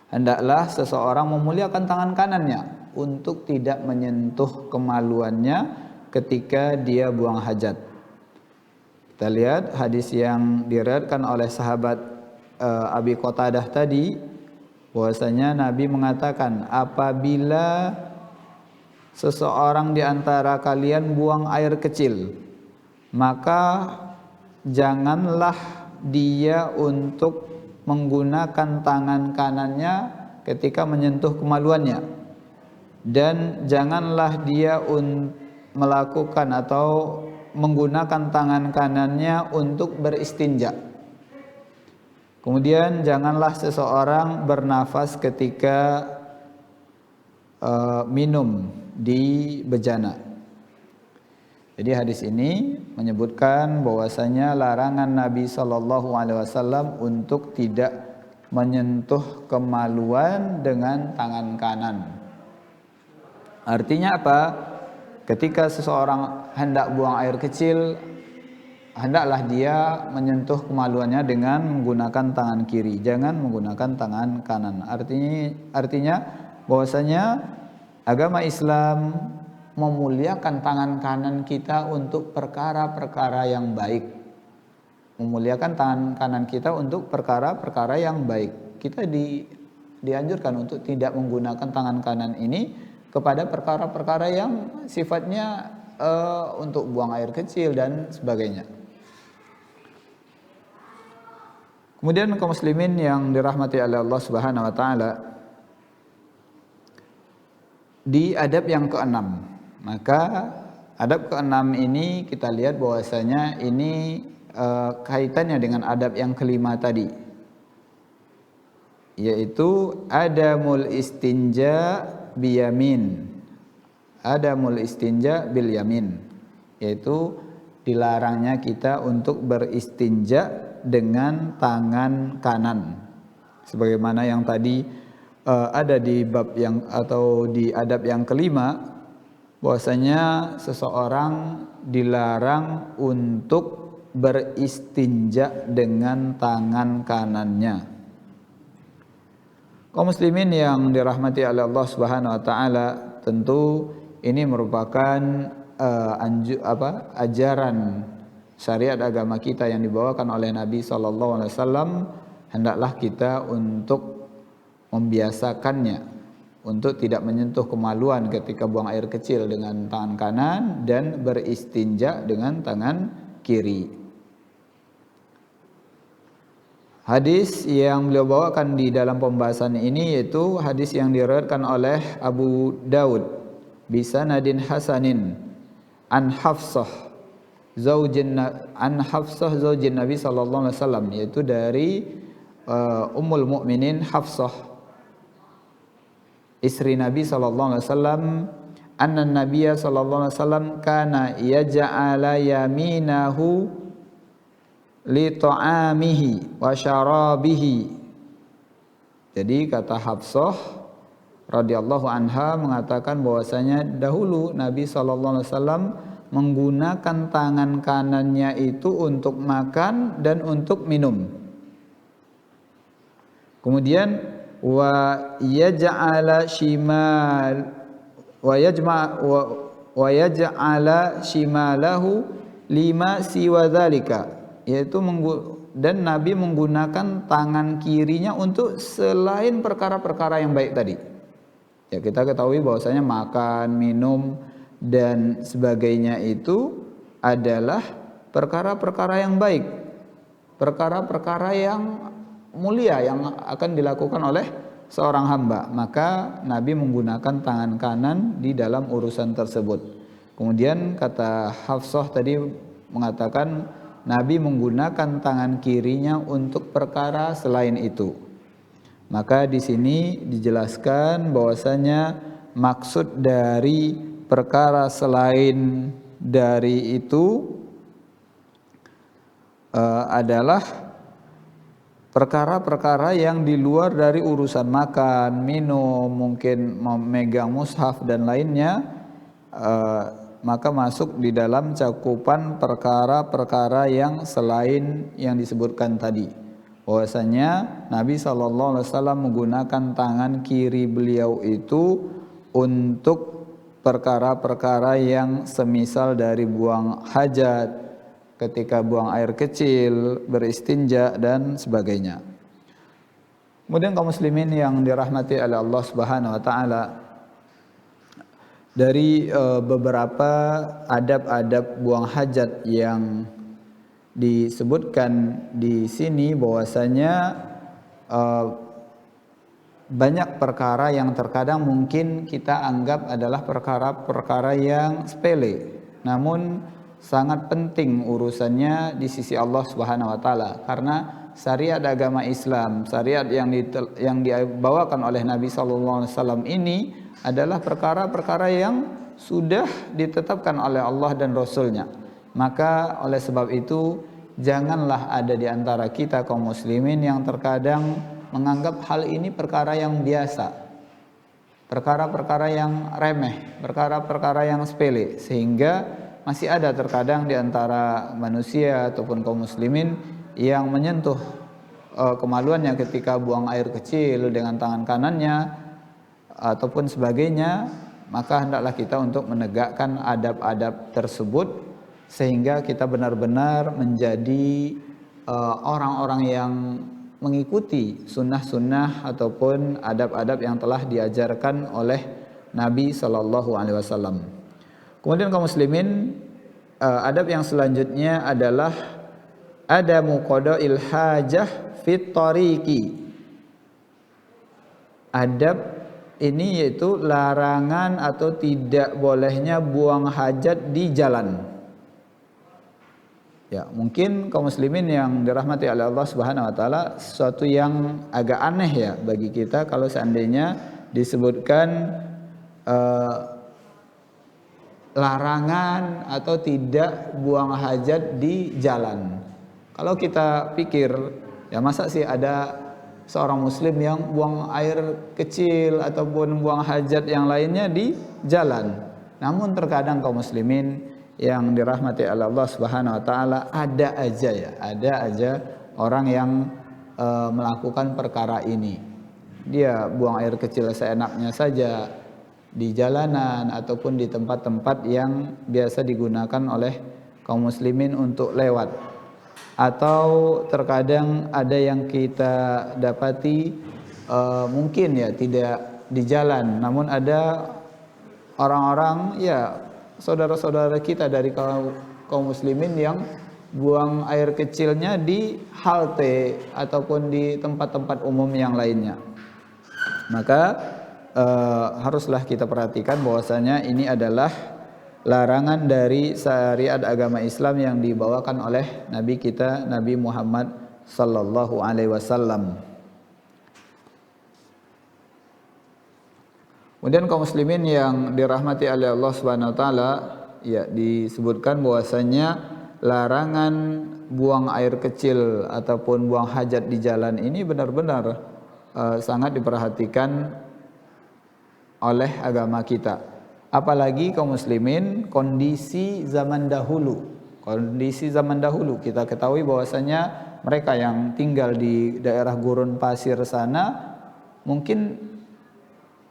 hendaklah seseorang memuliakan tangan kanannya untuk tidak menyentuh kemaluannya ketika dia buang hajat. Kita lihat hadis yang diriwayatkan oleh sahabat Abi Qatadah tadi, bahwasanya Nabi mengatakan, apabila seseorang di antara kalian buang air kecil, maka janganlah dia untuk menggunakan tangan kanannya ketika menyentuh kemaluannya, dan janganlah dia melakukan atau menggunakan tangan kanannya untuk beristinja. Kemudian janganlah seseorang bernafas ketika minum di bejana. Jadi hadis ini menyebutkan bahwasanya larangan Nabi SAW untuk tidak menyentuh kemaluan dengan tangan kanan. Artinya apa? Ketika seseorang hendak buang air kecil, hendaklah dia menyentuh kemaluannya dengan menggunakan tangan kiri, jangan menggunakan tangan kanan. Artinya bahwasanya agama Islam memuliakan tangan kanan kita untuk perkara-perkara yang baik. Memuliakan tangan kanan kita untuk perkara-perkara yang baik. Kita dianjurkan untuk tidak menggunakan tangan kanan ini kepada perkara-perkara yang sifatnya untuk buang air kecil dan sebagainya. Kemudian kaum muslimin yang dirahmati oleh Allah Subhanahu wa taala, di adab yang keenam, maka adab keenam ini kita lihat bahwasanya ini kaitannya dengan adab yang kelima tadi, yaitu adamul istinja biyamin. Adamul istinja bil yamin, yaitu dilarangnya kita untuk beristinja dengan tangan kanan, sebagaimana yang tadi ada di bab yang atau di adab yang kelima, bahwasanya seseorang dilarang untuk beristinja dengan tangan kanannya. Kaum muslimin yang dirahmati oleh Allah Subhanahu wa taala, tentu ini merupakan ajaran syariat agama kita yang dibawakan oleh Nabi sallallahu alaihi wasallam. Hendaklah kita untuk membiasakannya untuk tidak menyentuh kemaluan ketika buang air kecil dengan tangan kanan dan beristinja dengan tangan kiri. Hadis yang beliau bawakan di dalam pembahasan ini yaitu hadis yang diriwayatkan oleh Abu Daud bisanadin hasanin an Hafsah zaujin Nabi sallallahu alaihi wasallam, yaitu dari Ummul Mukminin Hafsah, istri Nabi sallallahu alaihi wasallam, anna Nabiyya sallallahu alaihi wasallam kana yaj'ala yaminahu li ta'amihi wa syarabihi. Jadi kata Hafsah radhiyallahu anha mengatakan bahwasanya dahulu Nabi sallallahu alaihi wasallam menggunakan tangan kanannya itu untuk makan dan untuk minum. Kemudian wa yaj'ala shimalahu lima siwa dzalika, yaitu dan Nabi menggunakan tangan kirinya untuk selain perkara-perkara yang baik tadi. Ya, kita ketahui bahwasanya makan, minum dan sebagainya itu adalah perkara-perkara yang baik, perkara-perkara yang mulia yang akan dilakukan oleh seorang hamba. Maka Nabi menggunakan tangan kanan di dalam urusan tersebut. Kemudian kata Hafsah tadi mengatakan Nabi menggunakan tangan kirinya untuk perkara selain itu. Maka di sini dijelaskan bahwasanya maksud dari perkara selain dari itu adalah perkara-perkara yang di luar dari urusan makan, minum, mungkin memegang mushaf dan lainnya, maka masuk di dalam cakupan perkara-perkara yang selain yang disebutkan tadi. Bahwasanya Nabi SAW menggunakan tangan kiri beliau itu untuk perkara-perkara yang semisal dari buang hajat, ketika buang air kecil, beristinja dan sebagainya. Kemudian kaum muslimin yang dirahmati oleh Allah Subhanahu wa taala, dari beberapa adab-adab buang hajat yang disebutkan di sini bahwasanya banyak perkara yang terkadang mungkin kita anggap adalah perkara-perkara yang sepele, namun sangat penting urusannya di sisi Allah Subhanahu wa taala, karena syariat agama Islam, syariat yang dibawakan oleh Nabi sallallahu alaihi wasallam ini adalah perkara-perkara yang sudah ditetapkan oleh Allah dan Rasul-Nya. Maka oleh sebab itu janganlah ada di antara kita kaum muslimin yang terkadang menganggap hal ini perkara yang biasa, perkara-perkara yang remeh, perkara-perkara yang sepele, sehingga masih ada terkadang di antara manusia ataupun kaum muslimin yang menyentuh kemaluannya ketika buang air kecil dengan tangan kanannya ataupun sebagainya. Maka hendaklah kita untuk menegakkan adab-adab tersebut sehingga kita benar-benar menjadi orang-orang yang mengikuti sunnah-sunnah ataupun adab-adab yang telah diajarkan oleh Nabi Sallallahu Alaihi Wasallam. Kemudian kaum muslimin, adab yang selanjutnya adalah adamu qada'il hajah fit tariqi. Adab ini yaitu larangan atau tidak bolehnya buang hajat di jalan. Ya, mungkin kaum muslimin yang dirahmati oleh Allah Subhanahu wa taala, sesuatu yang agak aneh ya bagi kita kalau seandainya disebutkan larangan atau tidak buang hajat di jalan. Kalau kita pikir, ya masa sih ada seorang muslim yang buang air kecil ataupun buang hajat yang lainnya di jalan. Namun terkadang kaum muslimin yang dirahmati oleh Allah Subhanahu wa taala, ada aja orang yang melakukan perkara ini. Dia buang air kecil seenaknya saja di jalanan ataupun di tempat-tempat yang biasa digunakan oleh kaum muslimin untuk lewat. Atau terkadang ada yang kita dapati mungkin ya tidak di jalan, namun ada orang-orang, ya saudara-saudara kita dari kaum muslimin yang buang air kecilnya di halte ataupun di tempat-tempat umum yang lainnya. Maka haruslah kita perhatikan bahwasanya ini adalah larangan dari syariat agama Islam yang dibawakan oleh Nabi kita, Nabi Muhammad sallallahu alaihi wasallam. Kemudian kaum muslimin yang dirahmati oleh Allah Subhanahu wa taala, ya disebutkan bahwasanya larangan buang air kecil ataupun buang hajat di jalan ini benar-benar sangat diperhatikan oleh agama kita. Apalagi kaum muslimin kondisi zaman dahulu. Kondisi zaman dahulu kita ketahui bahwasanya mereka yang tinggal di daerah gurun pasir sana mungkin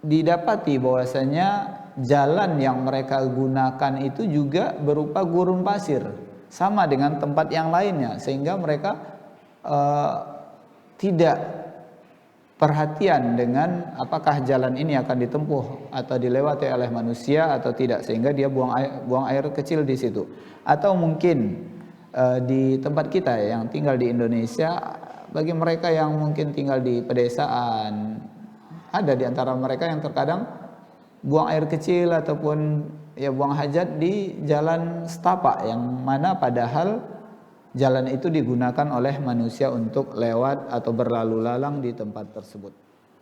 didapati bahwasanya jalan yang mereka gunakan itu juga berupa gurun pasir, sama dengan tempat yang lainnya, sehingga mereka tidak perhatian dengan apakah jalan ini akan ditempuh atau dilewati oleh manusia atau tidak, sehingga dia buang air kecil di situ. Atau mungkin di tempat kita yang tinggal di Indonesia, bagi mereka yang mungkin tinggal di pedesaan, ada di antara mereka yang terkadang buang air kecil ataupun ya buang hajat di jalan setapak, yang mana padahal jalan itu digunakan oleh manusia untuk lewat atau berlalu lalang di tempat tersebut.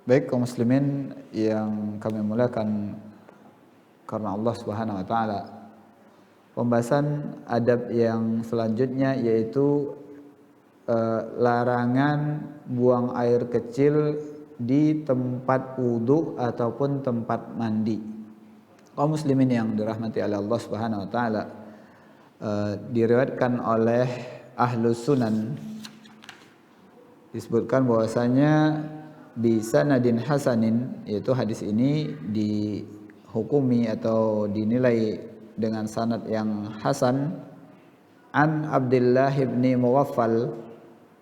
Baik kaum muslimin yang kami muliakan karena Allah Subhanahu wa taala. Pembahasan adab yang selanjutnya yaitu larangan buang air kecil di tempat wudu ataupun tempat mandi. Kaum muslimin yang dirahmati oleh Allah Subhanahu wa taala, diriwayatkan oleh Ahlus Sunan disebutkan bahwasanya di sanadin hasanin, yaitu hadis ini dihukumi atau dinilai dengan sanad yang hasan, an Abdullah ibn Mughaffal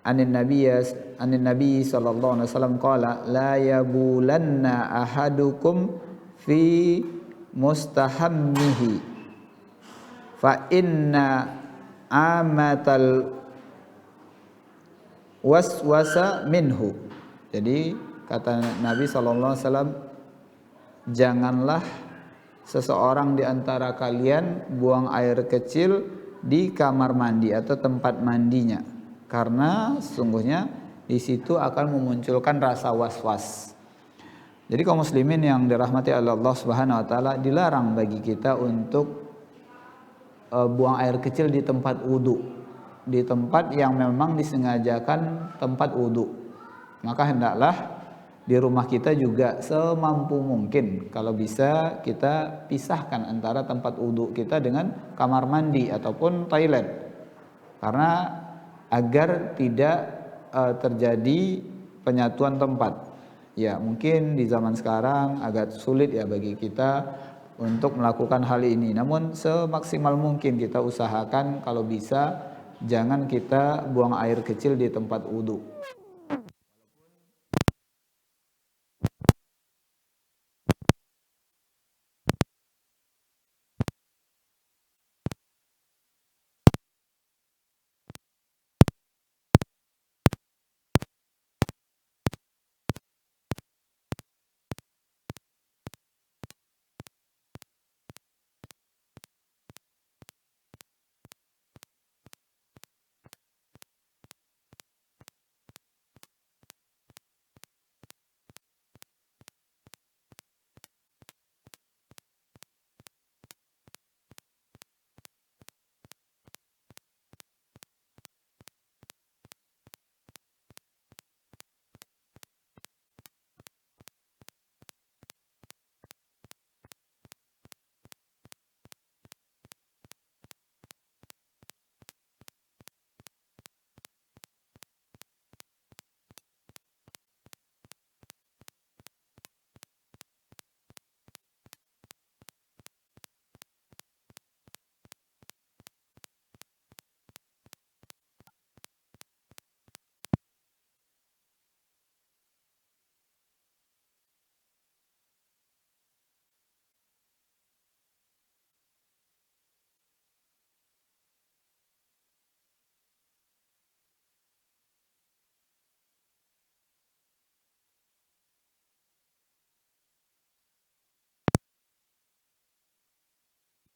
anin nabiy sallallahu alaihi wasallam qala la yabulanna ahadukum fi mustahammihi fa inna amatal waswasa minhu. Jadi kata Nabi sallallahu alaihi wasallam, janganlah seseorang di antara kalian buang air kecil di kamar mandi atau tempat mandinya, karena sesungguhnya di situ akan memunculkan rasa was-was. Jadi kaum muslimin yang dirahmati oleh Allah Subhanahu wa taala, dilarang bagi kita untuk buang air kecil di tempat wudu, di tempat yang memang disengajakan tempat wudu. Maka hendaklah di rumah kita juga semampu mungkin kalau bisa kita pisahkan antara tempat wudu kita dengan kamar mandi ataupun toilet, karena agar tidak terjadi penyatuan tempat. Ya mungkin di zaman sekarang agak sulit ya bagi kita untuk melakukan hal ini, namun semaksimal mungkin kita usahakan kalau bisa jangan kita buang air kecil di tempat wudu.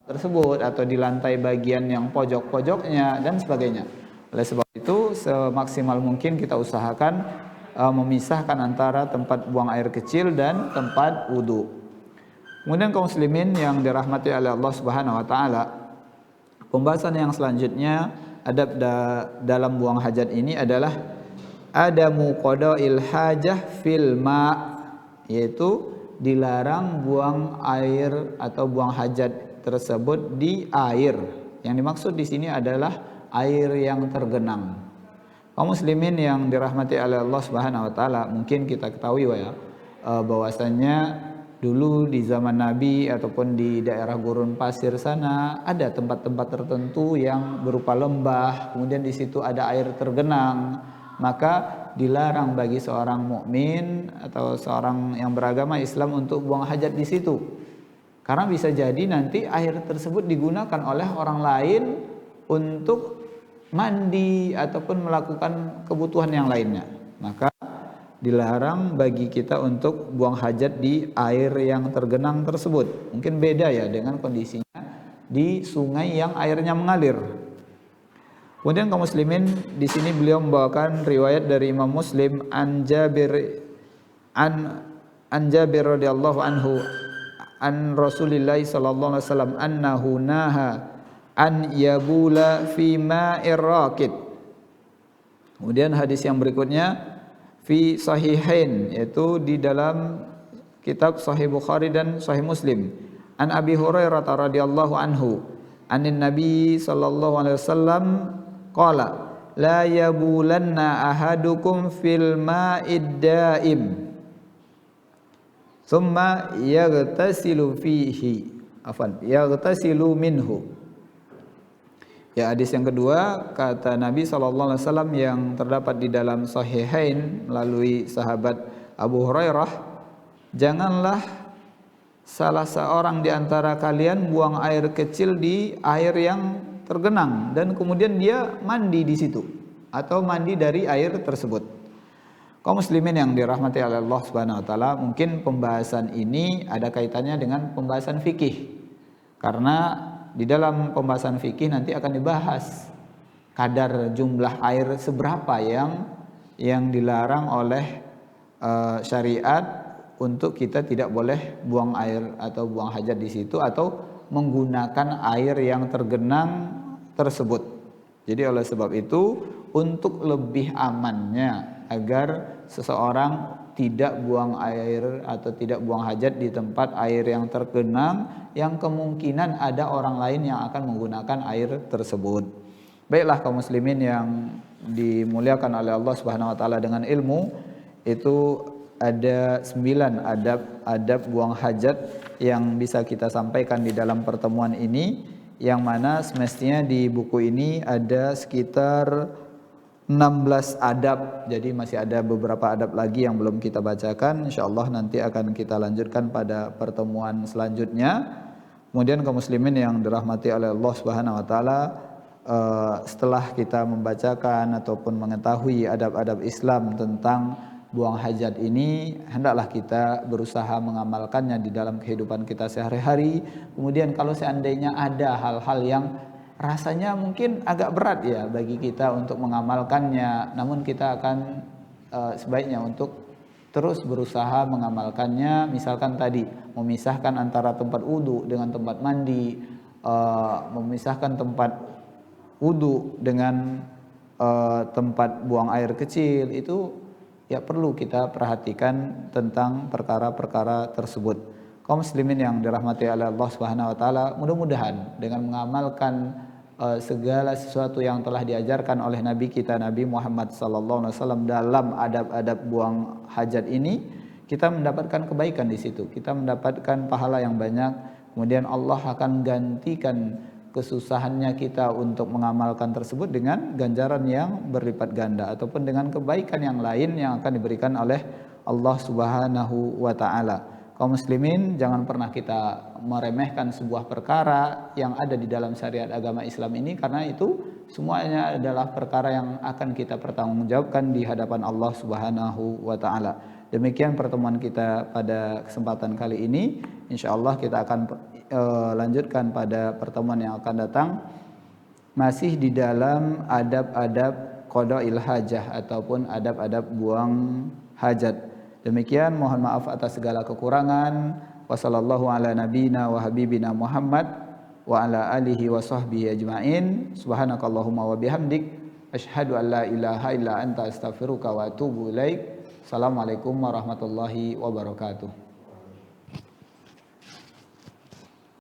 Tersebut atau di lantai bagian yang pojok-pojoknya dan sebagainya. Oleh sebab itu semaksimal mungkin kita usahakan memisahkan antara tempat buang air kecil dan tempat wudu. Kemudian kaum muslimin yang dirahmati oleh Allah Subhanahu wa taala, pembahasan yang selanjutnya adab dalam buang hajat ini adalah adamu qada'il hajah fil ma', yaitu dilarang buang air atau buang hajat tersebut di air. Yang dimaksud di sini adalah air yang tergenang. Kaum muslimin yang dirahmati oleh Allah Subhanahu wa taala, mungkin kita ketahui ya bahwasanya dulu di zaman Nabi ataupun di daerah gurun pasir sana ada tempat-tempat tertentu yang berupa lembah, kemudian di situ ada air tergenang, maka dilarang bagi seorang mukmin atau seorang yang beragama Islam untuk buang hajat di situ. Karena bisa jadi nanti air tersebut digunakan oleh orang lain untuk mandi ataupun melakukan kebutuhan yang lainnya. Maka dilarang bagi kita untuk buang hajat di air yang tergenang tersebut. Mungkin beda ya dengan kondisinya di sungai yang airnya mengalir. Kemudian kaum muslimin, di sini beliau membawakan riwayat dari Imam Muslim an Jabir radhiyallahu anhu an Rasulillah sallallahu alaihi wasallam annahu naha an yabula fi ma'ir raqid. Kemudian hadis yang berikutnya fi sahihain, yaitu di dalam kitab Sahih Bukhari dan Sahih Muslim. An Abi Hurairah radhiyallahu anhu anin Nabi sallallahu alaihi wasallam qala la yabulanna ahadukum fil ma'id daim thumma yaghtasilu minhu. Ya, hadis yang kedua, kata Nabi sallallahu alaihi wasallam yang terdapat di dalam Sahihain melalui sahabat Abu Hurairah, janganlah salah seorang di antara kalian buang air kecil di air yang tergenang dan kemudian dia mandi di situ atau mandi dari air tersebut. Kaum muslimin yang dirahmati oleh Allah Subhanahu wa taala, mungkin pembahasan ini ada kaitannya dengan pembahasan fikih. Karena di dalam pembahasan fikih nanti akan dibahas kadar jumlah air seberapa yang dilarang oleh syariat untuk kita tidak boleh buang air atau buang hajat di situ atau menggunakan air yang tergenang tersebut. Jadi oleh sebab itu, untuk lebih amannya agar seseorang tidak buang air atau tidak buang hajat di tempat air yang tergenang yang kemungkinan ada orang lain yang akan menggunakan air tersebut. Baiklah kaum muslimin yang dimuliakan oleh Allah Subhanahu wa taala, dengan ilmu itu ada 9 adab buang hajat yang bisa kita sampaikan di dalam pertemuan ini, yang mana semestinya di buku ini ada sekitar 16 adab. Jadi masih ada beberapa adab lagi yang belum kita bacakan. InsyaAllah nanti akan kita lanjutkan pada pertemuan selanjutnya. Kemudian kaum muslimin yang dirahmati oleh Allah Subhanahu wa taala, setelah kita membacakan ataupun mengetahui adab-adab Islam tentang buang hajat ini, hendaklah kita berusaha mengamalkannya di dalam kehidupan kita sehari-hari. Kemudian kalau seandainya ada hal-hal yang rasanya mungkin agak berat ya bagi kita untuk mengamalkannya, namun kita akan sebaiknya untuk terus berusaha mengamalkannya. Misalkan tadi memisahkan antara tempat wudu dengan tempat mandi, memisahkan tempat wudu dengan tempat buang air kecil, itu ya perlu kita perhatikan tentang perkara-perkara tersebut. Kaum muslimin yang dirahmati oleh Allah Subhanahu wa taala, mudah-mudahan dengan mengamalkan segala sesuatu yang telah diajarkan oleh Nabi kita Nabi Muhammad sallallahu alaihi wasallam dalam adab-adab buang hajat ini, kita mendapatkan kebaikan di situ. Kita mendapatkan pahala yang banyak. Kemudian Allah akan gantikan kesusahannya kita untuk mengamalkan tersebut dengan ganjaran yang berlipat ganda ataupun dengan kebaikan yang lain yang akan diberikan oleh Allah Subhanahu wa taala. Kaum muslimin, jangan pernah kita meremehkan sebuah perkara yang ada di dalam syariat agama Islam ini, karena itu semuanya adalah perkara yang akan kita pertanggungjawabkan di hadapan Allah Subhanahu wa taala. Demikian pertemuan kita pada kesempatan kali ini. Insyaallah kita akan lanjutkan pada pertemuan yang akan datang, masih di dalam adab-adab qada'il hajah ataupun adab-adab buang hajat. Demikian, mohon maaf atas segala kekurangan. Wassallallahu ala nabiyina wa habibina Muhammad wa ala alihi wa sahbihi ajma'in. Subhanakallahumma wa bihamdik, asyhadu an la ilaha illa anta astaghfiruka wa atubu ilaik. Assalamualaikum warahmatullahi wabarakatuh.